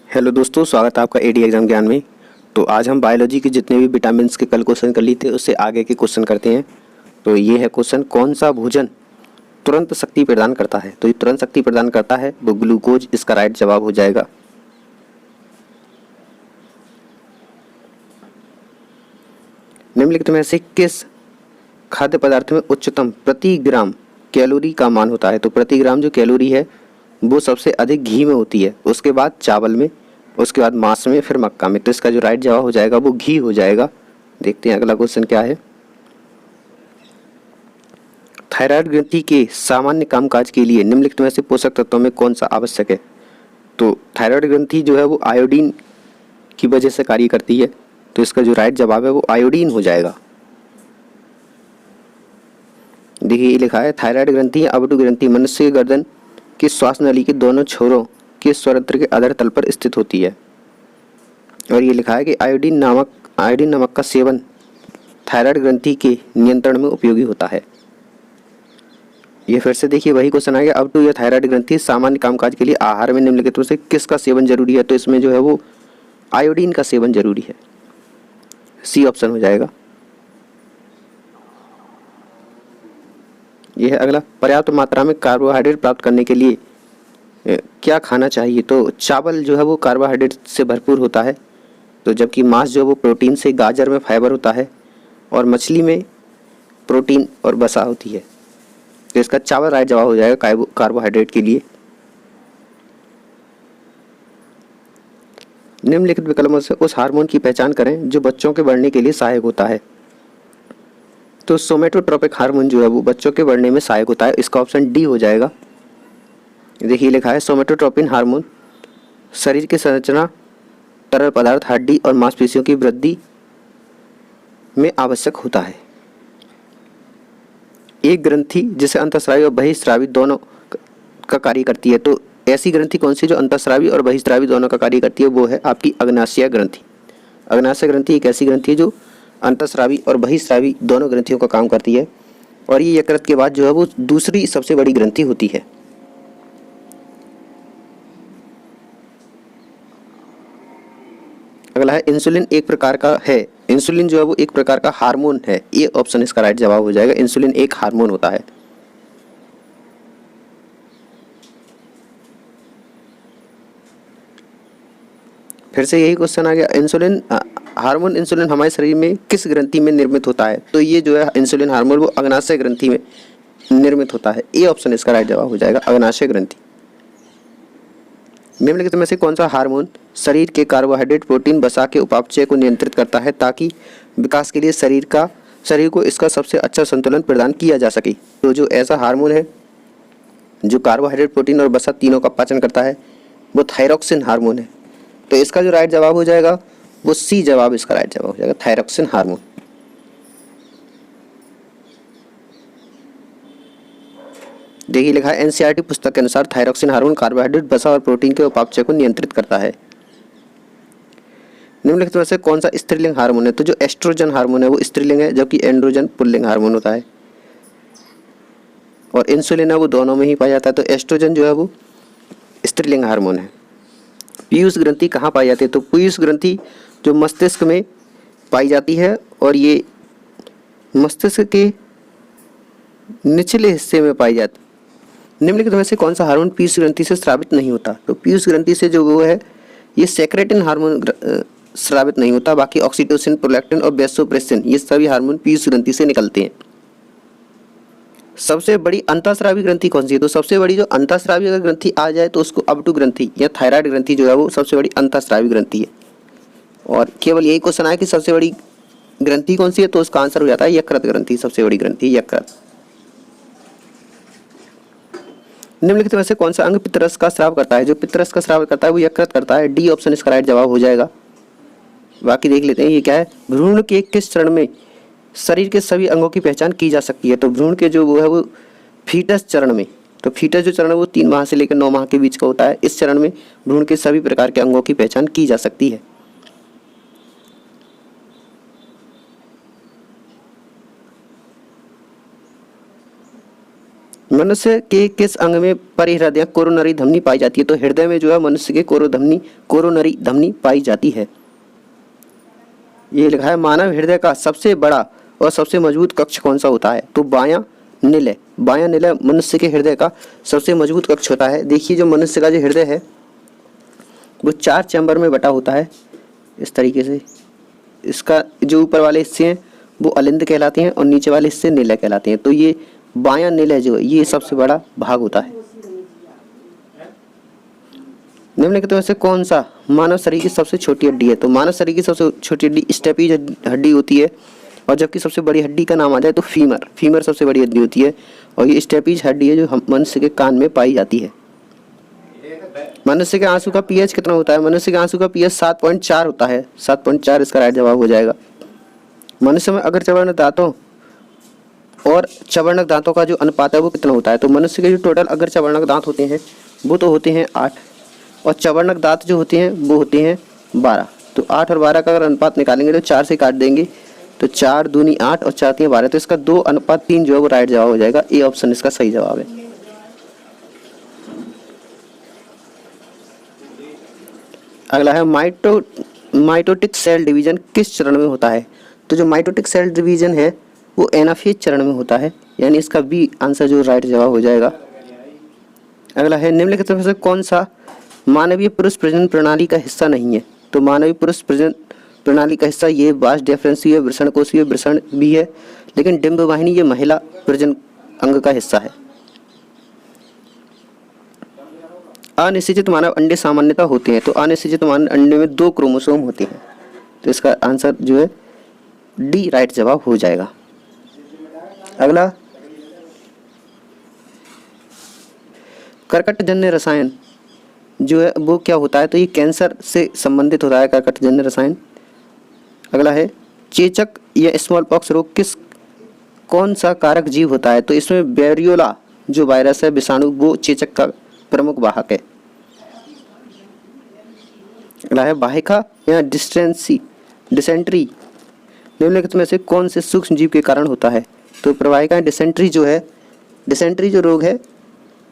Hello दोस्तों, स्वागत है आपका एडी एग्जाम ज्ञान में। तो आज हम बायोलॉजी के जितने भी विटामिन्स के कल क्वेश्चन कर लिए थे उससे आगे के क्वेश्चन करते हैं। तो ये है क्वेश्चन, कौन सा भोजन तुरंत शक्ति प्रदान करता है? तो ये तुरंत शक्ति प्रदान करता है वो ग्लूकोज, इसका राइट जवाब हो जाएगा। निम्नलिखित में से किस खाद्य पदार्थ में उच्चतम प्रति ग्राम कैलोरी का मान होता है? तो प्रति ग्राम जो कैलोरी है वो सबसे अधिक घी में होती है, उसके बाद चावल में, उसके बाद मांस में, फिर मक्का में। तो इसका जो राइट जवाब हो जाएगा वो घी हो जाएगा। देखते हैं अगला क्वेश्चन क्या है। थायराइड ग्रंथि के सामान्य कामकाज के लिए निम्नलिखित में से पोषक तत्वों में कौन सा आवश्यक है? तो थायराइड ग्रंथि जो है वो आयोडीन की वजह से कार्य करती है, तो इसका जो राइट जवाब है वो आयोडीन हो जाएगा। देखिए ये लिखा है, थायराइड ग्रंथि या अवटु ग्रंथि मनुष्य की गर्दन की श्वास नली के दोनों छोरों के स्वरंत्र के अधर तल पर स्थित होती है। और ये लिखा है कि आयोडीन नमक का सेवन थायराइड ग्रंथि के नियंत्रण में उपयोगी होता है। ये फिर से देखिए वही क्वेश्चन आ गया, अवटु या थायराइड ग्रंथि सामान्य कामकाज के लिए आहार में निम्नलिखित में से किसका सेवन जरूरी है? तो इसमें जो है वो आयोडीन का सेवन जरूरी है, सी ऑप्शन हो जाएगा। यह है अगला, पर्याप्त मात्रा में कार्बोहाइड्रेट प्राप्त करने के लिए क्या खाना चाहिए? तो चावल जो है वो कार्बोहाइड्रेट से भरपूर होता है, तो जबकि मांस जो है वो प्रोटीन से, गाजर में फाइबर होता है और मछली में प्रोटीन और वसा होती है। तो इसका चावल राइट जवाब हो जाएगा कार्बोहाइड्रेट के लिए। निम्नलिखित विकल्पों से उस हार्मोन की पहचान करें जो बच्चों के बढ़ने के लिए सहायक होता है। तो सोमेटोट्रोपिक हार्मोन जो है वो बच्चों के बढ़ने में सहायक होता है, इसका ऑप्शन डी हो जाएगा। देखिए लिखा है, सोमेटोट्रोपिन हार्मोन शरीर की संरचना, तरल पदार्थ, हड्डी और मांसपेशियों की वृद्धि में आवश्यक होता है। एक ग्रंथि जिसे अंतःस्रावी और बहिःस्रावी दोनों का कार्य करती है, तो ऐसी ग्रंथि कौन सी जो अंतःस्रावी और बहिःस्रावी दोनों का कार्य करती है? वो है आपकी अग्नाशय ग्रंथि। अग्नाशय ग्रंथि एक ऐसी ग्रंथि है जो अंतःस्रावी और बहिःस्रावी दोनों ग्रंथियों का काम करती है, और ये यकृत के बाद जो है वो दूसरी सबसे बड़ी ग्रंथि होती है। अगला है, इंसुलिन एक प्रकार का है, इंसुलिन जो है वो एक प्रकार का हार्मोन है, ये ऑप्शन इसका राइट जवाब हो जाएगा। इंसुलिन एक हार्मोन होता है। फिर से यही क्वेश्चन आ गया, इंसुलिन हार्मोन इंसुलिन हमारे शरीर में किस ग्रंथि में निर्मित होता है? तो ये जो है इंसुलिन हार्मोन वो अग्नाशय ग्रंथि में निर्मित होता है, ये ऑप्शन इसका राइट जवाब हो जाएगा, अग्नाशय ग्रंथि। निम्नलिखित में से कौन सा हार्मोन शरीर के कार्बोहाइड्रेट, प्रोटीन, वसा के उपापचय को नियंत्रित करता है ताकि विकास के लिए शरीर को इसका सबसे अच्छा संतुलन प्रदान किया जा सके? तो जो ऐसा हार्मोन है जो कार्बोहाइड्रेट, प्रोटीन और वसा तीनों का पाचन करता है वो थायरॉक्सिन हार्मोन है। तो इसका जो राइट जवाब हो जाएगा वो सी जवाब इसका राइट जवाब हो जाएगा, थायरॉक्सिन हार्मोन। देखिए लिखा है, एनसीईआरटी पुस्तक के अनुसार थायरॉक्सिन हार्मोन कार्बोहाइड्रेट, वसा और प्रोटीन के उपापचय को नियंत्रित करता है। निम्नलिखित में से कौन सा स्त्रीलिंग हार्मोन है? तो जो एस्ट्रोजन हार्मोन है वो स्त्रीलिंग है, जबकि एंड्रोजन पुल्लिंग हार्मोन होता है, और इंसुलिन है वो दोनों में ही पाया जाता है। तो एस्ट्रोजन जो है वो स्त्रीलिंग हार्मोन है। पीयूष ग्रंथि कहाँ पाई जाती है? तो पीयूष ग्रंथि जो मस्तिष्क में पाई जाती है, और ये मस्तिष्क के निचले हिस्से में पाई जाती है। निम्नलिखित में से कौन सा हार्मोन पीयूष ग्रंथि से स्रावित नहीं होता? तो पीयूष ग्रंथि से जो वो है ये सेक्रेटिन हार्मोन स्रावित नहीं होता, बाकी ऑक्सीटोसिन, प्रोलैक्टिन और वैसोप्रेसिन ये सभी हार्मोन पीयूष ग्रंथि से निकलते हैं। सबसे बड़ी अंतःस्रावी ग्रंथि कौन सी है? तो सबसे बड़ी जो अंतःस्रावी अगर ग्रंथि आ जाए तो उसको अवटु ग्रंथि या थायराइड ग्रंथि जो है वो सबसे बड़ी अंतःस्रावी ग्रंथि है। और केवल यही क्वेश्चन आया कि सबसे बड़ी ग्रंथि कौन सी है, तो उसका आंसर हो जाता है यकृत ग्रंथि, सबसे बड़ी ग्रंथि यकृत। निम्नलिखित में से कौन सा अंग पित्तरस का स्राव करता है? जो पित्तरस का स्राव करता है वो यकृत करता है, डी ऑप्शन इसका राइट जवाब हो जाएगा। बाकी देख लेते हैं ये क्या है। भ्रूण के किस चरण में शरीर के सभी अंगों की पहचान की जा सकती है? तो भ्रूण के जो वो है वो फीटस चरण में, तो फीटस जो चरण है वो 3 माह से लेकर 9 माह के बीच का होता है। इस चरण में भ्रूण के सभी प्रकार के अंगों की पहचान की जा सकती है। मनुष्य के किस अंग में परिहृदय कोरोनरी धमनी पाई जाती है? तो हृदय में जो है मनुष्य के कोरोनरी धमनी पाई जाती है। ये लिखा है मानव हृदय का सबसे बड़ा और सबसे मजबूत कक्ष कौन सा होता है? तो बायां निलय। बायां निलय मनुष्य के हृदय का सबसे मजबूत कक्ष होता है। देखिए जो मनुष्य का जो हृदय है वो 4 चैम्बर में बटा होता है इस तरीके से। इसका जो ऊपर वाले हिस्से हैं वो अलिंद कहलाते हैं और नीचे वाले हिस्से निलय कहलाते हैं। तो ये बायां निलय जो है ये सबसे बड़ा भाग होता है। निम्नलिखित में से कौन सा मानव शरीर की सबसे छोटी हड्डी है? तो मानव शरीर की सबसे छोटी हड्डी स्टेपीज हड्डी होती है, और जबकि सबसे बड़ी हड्डी का नाम आ जाए तो फीमर सबसे बड़ी हड्डी होती है, और ये स्टेपीज हड्डी है जो मनुष्य के कान में पाई जाती है। मनुष्य के आंसू का पीएच कितना होता है? मनुष्य के आंसू का पीएच 7.4 होता है। 7.4 इसका राइट जवाब हो जाएगा। मनुष्य में अगर चवर्णक दांतों और चवर्णक दांतों का जो अनुपात है वो कितना होता है? तो मनुष्य के जो टोटल अगर चवर्णक दांत होते हैं वो तो होते हैं 8, और चवर्णक दांत जो होते हैं वो होते हैं 12। तो 8 और 12 का अगर अनुपात निकालेंगे तो 4 से काट देंगे, तो 4 दूनी 8 और 4 तीन 12, तो इसका 2:3 जो है वो राइट जवाब हो जाएगा। ए ऑप्शन इसका सही जवाब है। अगला है माइटोटिक सेल डिवीजन किस चरण में होता है? तो जो माइटोटिक सेल डिवीजन है वो एनाफेज चरण में होता है, यानी इसका बी आंसर जो राइट जवाब हो जाएगा। अगला है निम्नलिखित में से कौन सा मानवीय पुरुष प्रजनन प्रणाली का हिस्सा नहीं है? तो मानवीय पुरुष प्रजनन प्रणाली का हिस्सा ये वास डिफरेंसीय वृषण कोशीय वृषण भी है, लेकिन डिंब वाहिनी ये महिला प्रजनन अंग का हिस्सा है। अनिषेचित मानव अंडे सामान्यतः होते हैं। तो अनिषेचित मानव अंडे में 2 क्रोमोसोम होते हैं, तो इसका आंसर जो है डी राइट जवाब हो जाएगा। अगला कर्कटजन्य रसायन जो है वो क्या होता है? तो ये कैंसर से संबंधित होता है कर्कटजन्य रसायन। अगला है चेचक या स्मॉल पॉक्स रोग कौन सा कारक जीव होता है? तो इसमें वेरियोला जो वायरस है विषाणु वो चेचक का प्रमुख वाहक है। अगला है वाहिका या डिसेंट्री निम्नलिखित में से कौन से सूक्ष्म जीव के कारण होता है? तो प्रवाहिका डिसेंट्री जो रोग है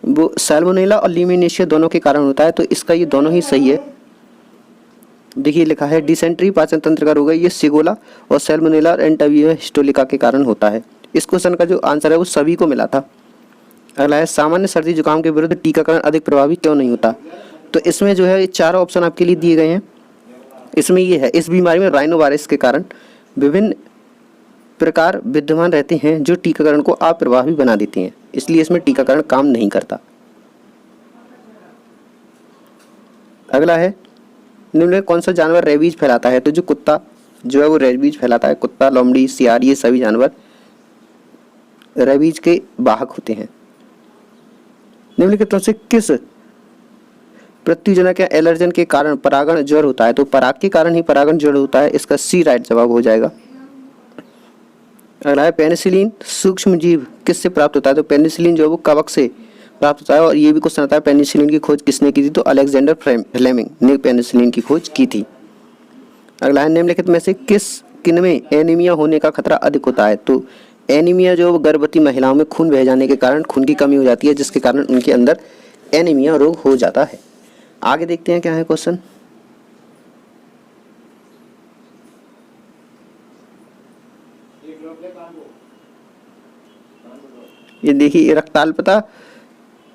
वो सैल्मोनेला और लीमिनेशिया दोनों के कारण होता है, तो इसका ये दोनों ही सही है। देखिए लिखा है डिसेंट्री पाचन तंत्र का रोग है, ये सिगोला और सैल्मोनेला और एंटावियो हिस्टोलिका के कारण होता है। इस क्वेश्चन का जो आंसर है वो सभी को मिला था। अगला है सामान्य सर्दी जुकाम के विरुद्ध टीकाकरण अधिक प्रभावी क्यों नहीं होता? तो इसमें जो है ये 4 ऑप्शन आपके लिए दिए गए हैं। इसमें ये है इस बीमारी में राइनो वायरस के कारण विभिन्न प्रकार विद्यमान रहते हैं जो टीकाकरण को अप्रभावी बना देते हैं, इसलिए इसमें टीकाकरण काम नहीं करता। अगला है निम्न में कौन सा जानवर रेबीज फैलाता है? तो जो कुत्ता जो है वो रेबीज फैलाता है। कुत्ता, लोमड़ी, सियार ये सभी जानवर रेबीज के वाहक होते हैं। निम्नलिखित में से किस प्रत्युजनक या एलर्जन के कारण परागण ज्वर होता है? तो पराग के कारण ही परागण ज्वर होता है, इसका सी राइट जवाब हो जाएगा। अगला है पेनिसिलिन सूक्ष्म जीव किससे प्राप्त होता है? तो पेनिसिलिन जो है वो कवक से प्राप्त होता है, और ये भी क्वेश्चन आता है पेनिसिलिन की खोज किसने की थी? तो अलेक्जेंडर फ्लेमिंग ने पेनिसिलिन की खोज की थी। अगला है निम्नलिखित में से किनमें एनीमिया होने का खतरा अधिक होता है? तो एनीमिया जो गर्भवती महिलाओं में खून बह जाने के कारण खून की कमी हो जाती है, जिसके कारण उनके अंदर एनीमिया रोग हो जाता है। आगे देखते हैं क्या है क्वेश्चन। ये देखिए रक्ताल्पता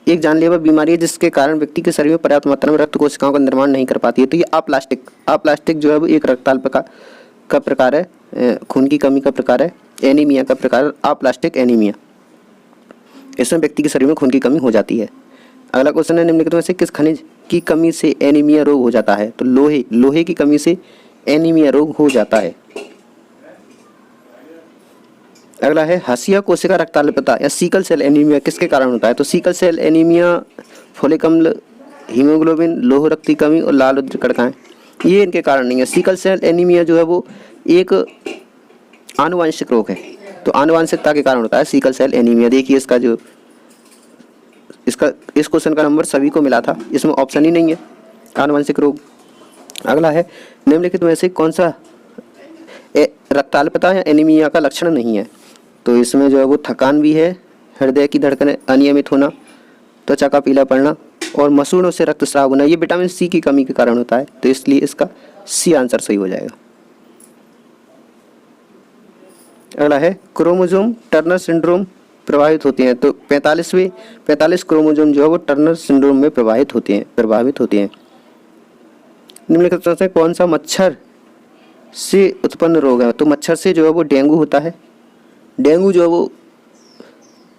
एक जानलेवा बीमारी है जिसके कारण व्यक्ति के शरीर में पर्याप्त मात्रा में रक्त कोशिकाओं का निर्माण नहीं कर पाती है। तो ये अप्लास्टिक जो है वो एक रक्ताल्पता का प्रकार है, खून की कमी का प्रकार है, एनीमिया का प्रकार अप्लास्टिक एनीमिया। इसमें व्यक्ति के शरीर में खून की कमी हो जाती है। अगला क्वेश्चन है निम्नलिखित में से किस खनिज की कमी से एनीमिया रोग हो जाता है? तो लोहे की कमी से एनीमिया रोग हो जाता है। अगला है हसिया कोशिका रक्ताल्पता या सीकल सेल एनीमिया किसके कारण होता है? तो सीकल सेल एनीमिया फोलिक अम्ल, हीमोग्लोबिन, लोह रक्त की कमी और लाल उद्र कणिकाएं ये इनके कारण नहीं है। सीकल सेल एनीमिया जो है वो एक आनुवांशिक रोग है, तो आनुवांशिकता के कारण होता है सीकल सेल एनीमिया। देखिए इस क्वेश्चन का नंबर सभी को मिला था, इसमें ऑप्शन ही नहीं है आनुवांशिक रोग। अगला है निम्नलिखित में से कौन सा रक्ताल्पता या एनीमिया का लक्षण नहीं है? तो इसमें जो है वो थकान भी है, हृदय की धड़कन अनियमित होना, त्वचा का पीला पड़ना और मसूड़ों से रक्तस्राव होना, ये विटामिन सी की कमी के कारण होता है। तो इसलिए इसका सी आंसर सही हो जाएगा। अगला है क्रोमोसोम टर्नर सिंड्रोम प्रभावित होते हैं। तो 45 क्रोमोसोम जो है वो टर्नर सिंड्रोम में प्रभावित होते हैं। निम्नलिखित में से कौन सा मच्छर से उत्पन्न रोग है? तो मच्छर से जो है वो डेंगू होता है। डेंगू जो है वो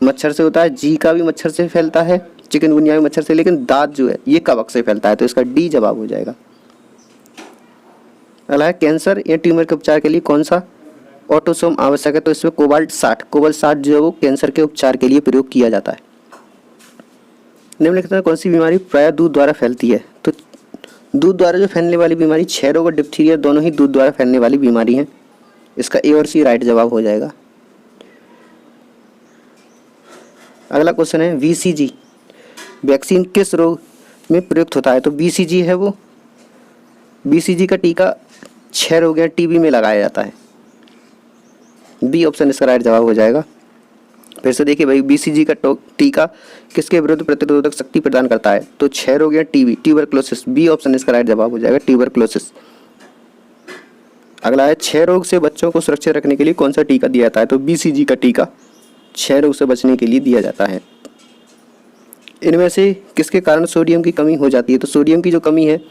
मच्छर से होता है, जीका भी मच्छर से फैलता है, चिकनगुनिया भी मच्छर से, लेकिन दांत जो है ये कवक से फैलता है। तो इसका डी जवाब हो जाएगा। अगला है कैंसर या ट्यूमर के उपचार के लिए कौन सा ऑटोसोम आवश्यक है? तो इसमें कोबाल्ट 60 जो है वो कैंसर के उपचार के लिए प्रयोग किया जाता है। निम्नलिखित में कौन सी बीमारी प्रायः दूध द्वारा फैलती है? तो दूध द्वारा जो फैलने वाली बीमारी क्षय रोग और डिप्थीरिया दोनों ही दूध द्वारा फैलने वाली बीमारी हैं। इसका ए और सी राइट जवाब हो जाएगा। अगला क्वेश्चन है BCG वैक्सीन किस रोग में प्रयुक्त होता है? तो BCG है वो BCG का टीका क्षय रोग या टीबी में लगाया जाता है। बी ऑप्शन इसका राइट जवाब हो जाएगा। फिर से देखिए भाई, BCG का टीका किसके विरुद्ध प्रतिरोधक शक्ति प्रदान करता है? तो क्षय रोग या टीबी, ट्यूबरक्लोसिस। बी ऑप्शन इसका राइट जवाब हो जाएगा, ट्यूबरक्लोसिस। अगला है क्षय रोग से बच्चों को सुरक्षित रखने के लिए कौन सा टीका दिया जाता है? तो BCG का टीका क्षय रोग से बचने के लिए दिया जाता है। इनमें से किसके कारण सोडियम की कमी हो जाती है? तो सोडियम की जो कमी है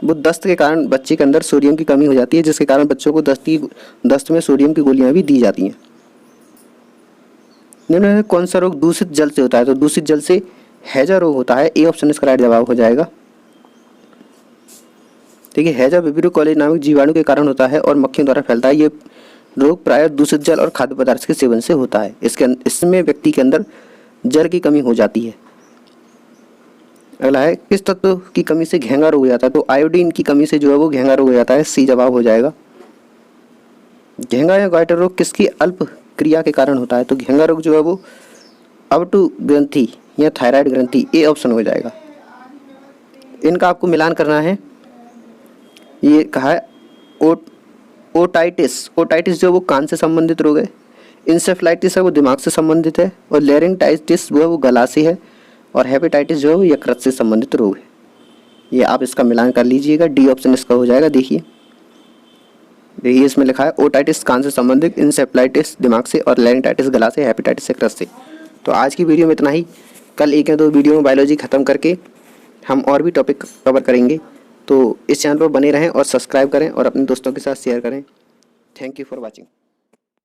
वो दस्त के कारण बच्चे के अंदर सोडियम की कमी हो जाती है, जिसके कारण बच्चों को दस्त में सोडियम की गोलियां भी दी जाती हैं। निम्न में कौन सा रोग दूषित जल से होता है? तो दूषित जल से हैजा रोग होता है। ए ऑप्शन इसका राइट जवाब हो जाएगा। देखिए, हैजा विब्रियो कॉलेज नामक जीवाणु के कारण होता है और मक्खियों द्वारा फैलता है। ये रोग प्रायः दूषित जल और खाद्य पदार्थ के सेवन से होता है। इसमें व्यक्ति के अंदर जल की कमी हो जाती है। अगला है किस तत्व की कमी से घेंगा रोग हो जाता है? तो आयोडीन की कमी से जो है वो घेंगा रोग हो जाता है। सी जवाब हो जाएगा। घेंगा या गाइटर रोग किसकी अल्प क्रिया के कारण होता है? तो घेंगा रोग जो है वो अवटु ग्रंथि या थायराइड ग्रंथि। ए ऑप्शन हो जाएगा। इनका आपको मिलान करना है। ये कहा है ओटाइटिस जो वो कान से संबंधित रोग है, इंसेफ्लाइटिस है वो दिमाग से संबंधित है, और लेरिंगटाइटिस जो है वो गला से है, और हेपेटाइटिस जो है वो यकृत से संबंधित रोग है। ये आप इसका मिलान कर लीजिएगा। डी ऑप्शन इसका हो जाएगा। देखिए इसमें लिखा है ओटाइटिस कान से संबंधित, इंसेफ्लाइटिस दिमाग से, और लेरिंगटाइटिस गला से, हेपेटाइटिस यकृत से। तो आज की वीडियो में इतना ही। कल एक या दो वीडियो में बायोलॉजी ख़त्म करके हम और भी टॉपिक कवर करेंगे। तो इस चैनल पर बने रहें और सब्सक्राइब करें और अपने दोस्तों के साथ शेयर करें। Thank you for watching.